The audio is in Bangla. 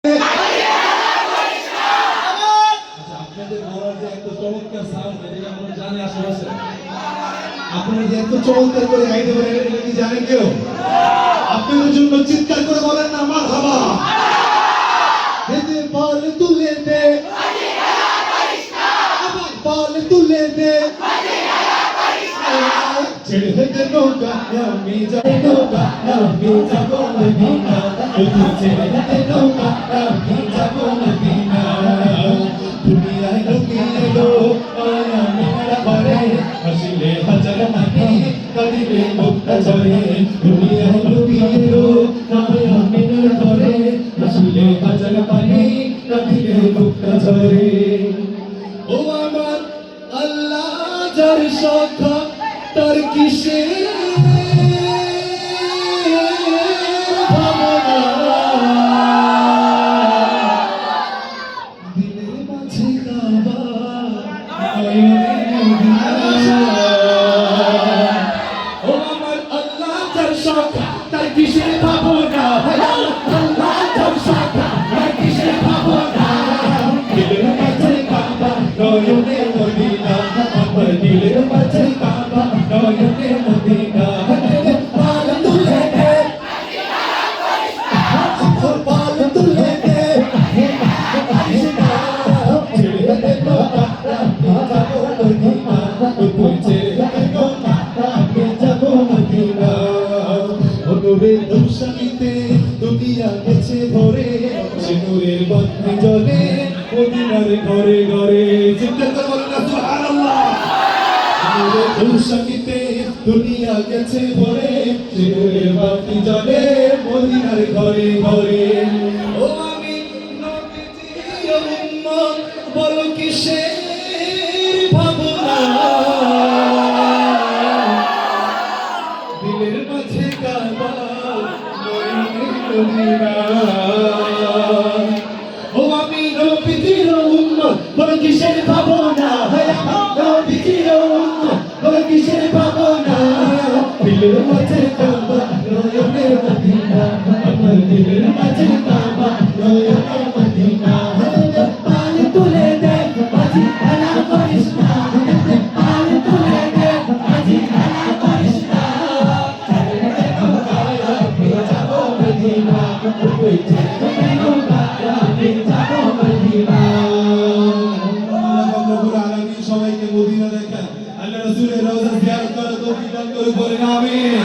আপনারা যে এত চমৎকার করে গাইতে পারেন এটা কি জানেন কেউ? আপনাদের জন্য চিৎকার করে বলেন না মারহাবা। হেদে বল তুলে দে, আবার বল তুলে দে, ছেড়ে দে নৌকা আমি যাবো নৌকা আমি যাবো মদিনা, ছেড়ে দে নৌকা আমি যাবো মদিনা। দুনিয়ায় লুকিয়ে লোক আমি ঘরে হাসিলে হাজার মাটি কাঁদিলে মুক্তা ঝরে। দুনিয়ায় লুকিয়ে লোক আমি ঘরে হাসিলে হাজার পানি কাঁদিলে মুক্তা ঝরে। ও আমার আল্লাহ যার সখা তার কিসের ভাবনা, দিলের মাঝে কাবা ও আমার আল্লাহ যার সখা তার কিসের ভাবনা, আল্লাহ যার সখা তার কিসের ভাবনা, দিলের মাঝে কাবা নয়নে মদিনা, আমার দিলের মাঝে কাবা নয়নে মদিনা। পাল তুলে দে, পাল তুলে দে, ছেড়ে দে নৌকা আমি যাবো মদিনা, তুই ছেড়ে দে নৌকা আমি যাবো মদিনা। নূরের রৌশনীতে দুনিয়া গেছে ভরে, সে নূরের বাতি জ্বলে মদিনার ঘরে ঘরে। চিন্তা করে বলেন না সুবহানাল্লাহ। নূরের রৌশনীতে দুনিয়া গেছে ভরে, সে নূরের বাতি জ্বলে মদিনার ঘরে ঘরে। ও আমি নবীজির উম্মত বলো কিসের ভাবনা, দিলের মাঝে কাবা নয়নে মদিনা। ও আমি নবীজির উম্মত বলো কিসের ভাবনা, নবীজির উম্মত বলো কিসের ভাবনা, দিলের মাঝে কাবা নয়নে মদিনা, আমার দিলের মাঝে কাবা নয়নে মদিনা। পাল তুলে দে বাজি খেলা করিস না, পাল তুলে দে বাজি খেলা করিস না, আমি যাবো মদিনা, তুই ছেড়ে দে নৌকা আমি যাবো মদিনা। সবাইকে মদিনা দেখেন, আল্লাহ রাসূলের রওজা জিয়ারত করে তৌফিক দান করুন, বলেন আমিন।